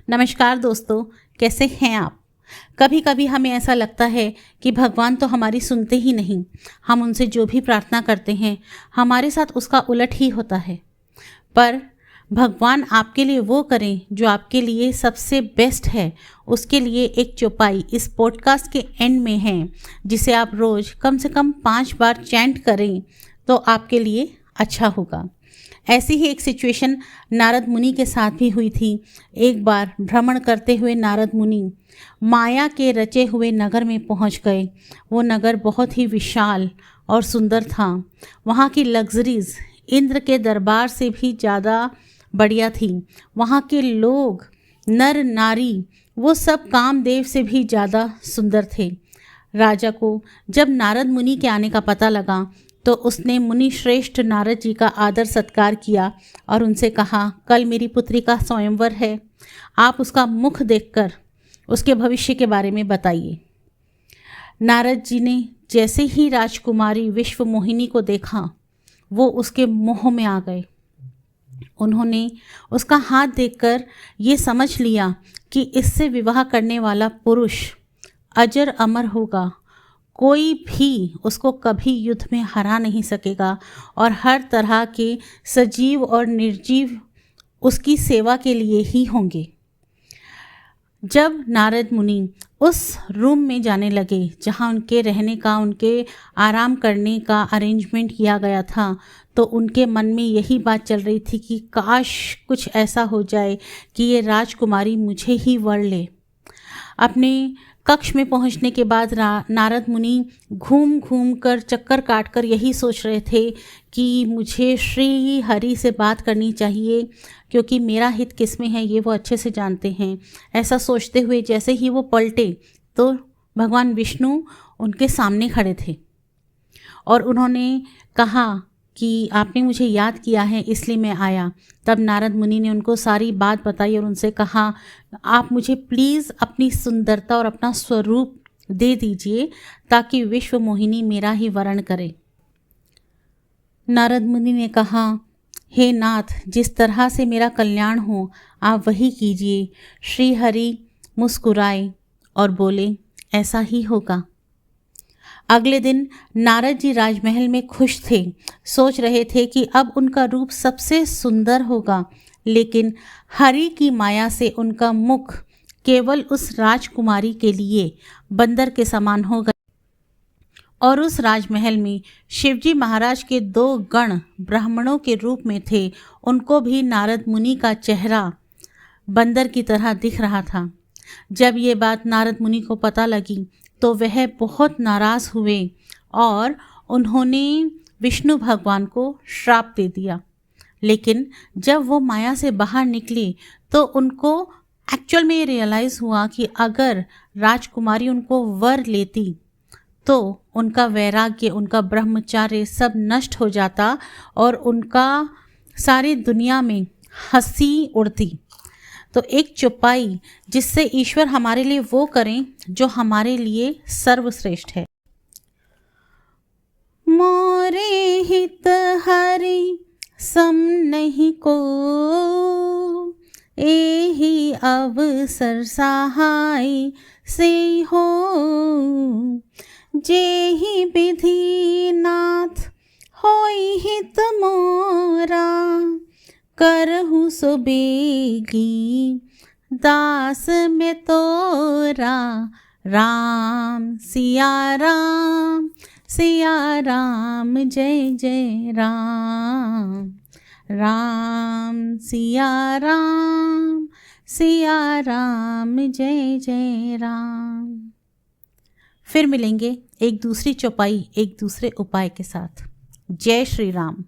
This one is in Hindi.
नमस्कार दोस्तों, कैसे हैं आप। कभी कभी हमें ऐसा लगता है कि भगवान तो हमारी सुनते ही नहीं। हम उनसे जो भी प्रार्थना करते हैं हमारे साथ उसका उलट ही होता है। पर भगवान आपके लिए वो करें जो आपके लिए सबसे बेस्ट है, उसके लिए एक चौपाई इस पॉडकास्ट के एंड में है, जिसे आप रोज़ कम से कम 5 बार चैंट करें तो आपके लिए अच्छा होगा। ऐसी ही एक सिचुएशन नारद मुनि के साथ भी हुई थी। एक बार भ्रमण करते हुए नारद मुनि माया के रचे हुए नगर में पहुंच गए। वो नगर बहुत ही विशाल और सुंदर था। वहाँ की लग्जरीज इंद्र के दरबार से भी ज़्यादा बढ़िया थी। वहाँ के लोग, नर नारी, वो सब कामदेव से भी ज़्यादा सुंदर थे। राजा को जब नारद मुनि के आने का पता लगा तो उसने मुनि श्रेष्ठ नारद जी का आदर सत्कार किया और उनसे कहा, कल मेरी पुत्री का स्वयंवर है, आप उसका मुख देखकर उसके भविष्य के बारे में बताइए। नारद जी ने जैसे ही राजकुमारी विश्व मोहिनी को देखा वो उसके मोह में आ गए। उन्होंने उसका हाथ देखकर ये समझ लिया कि इससे विवाह करने वाला पुरुष अजर अमर होगा, कोई भी उसको कभी युद्ध में हरा नहीं सकेगा और हर तरह के सजीव और निर्जीव उसकी सेवा के लिए ही होंगे। जब नारद मुनि उस रूम में जाने लगे जहाँ उनके रहने का, उनके आराम करने का अरेंजमेंट किया गया था, तो उनके मन में यही बात चल रही थी कि काश कुछ ऐसा हो जाए कि ये राजकुमारी मुझे ही वर ले। अपने कक्ष में पहुंचने के बाद नारद मुनि घूम घूम कर, चक्कर काट कर यही सोच रहे थे कि मुझे श्री हरि से बात करनी चाहिए, क्योंकि मेरा हित किस में है ये वो अच्छे से जानते हैं। ऐसा सोचते हुए जैसे ही वो पलटे तो भगवान विष्णु उनके सामने खड़े थे और उन्होंने कहा कि आपने मुझे याद किया है इसलिए मैं आया। तब नारद मुनि ने उनको सारी बात बताई और उनसे कहा, आप मुझे प्लीज़ अपनी सुंदरता और अपना स्वरूप दे दीजिए ताकि विश्व मोहिनी मेरा ही वरण करे। नारद मुनि ने कहा, हे नाथ, जिस तरह से मेरा कल्याण हो आप वही कीजिए। श्री हरि मुस्कुराए और बोले, ऐसा ही होगा। अगले दिन नारद जी राजमहल में खुश थे, सोच रहे थे कि अब उनका रूप सबसे सुंदर होगा, लेकिन हरि की माया से उनका मुख केवल उस राजकुमारी के लिए बंदर के समान हो गया और उस राजमहल में शिवजी महाराज के 2 गण ब्राह्मणों के रूप में थे। उनको भी नारद मुनि का चेहरा बंदर की तरह दिख रहा था। जब ये बात नारद मुनि को पता लगी तो वह बहुत नाराज़ हुए और उन्होंने विष्णु भगवान को श्राप दे दिया। लेकिन जब वो माया से बाहर निकले तो उनको एक्चुअल में ये रियलाइज़ हुआ कि अगर राजकुमारी उनको वर लेती तो उनका वैराग्य, उनका ब्रह्मचार्य सब नष्ट हो जाता और उनका सारी दुनिया में हंसी उड़ती। तो एक चौपाई जिससे ईश्वर हमारे लिए वो करें जो हमारे लिए सर्वश्रेष्ठ है। मोरे हित हरि सम नहीं को, एहि अवसर सहाय से हो। जेहि विधि नाथ होई हित मोरा, करहु सो बेगी दास में तोरा। राम सिया राम, सिया राम जय जय राम। राम सिया राम, सिया राम जय जय राम। फिर मिलेंगे एक दूसरी चौपाई, एक दूसरे उपाय के साथ। जय श्री राम।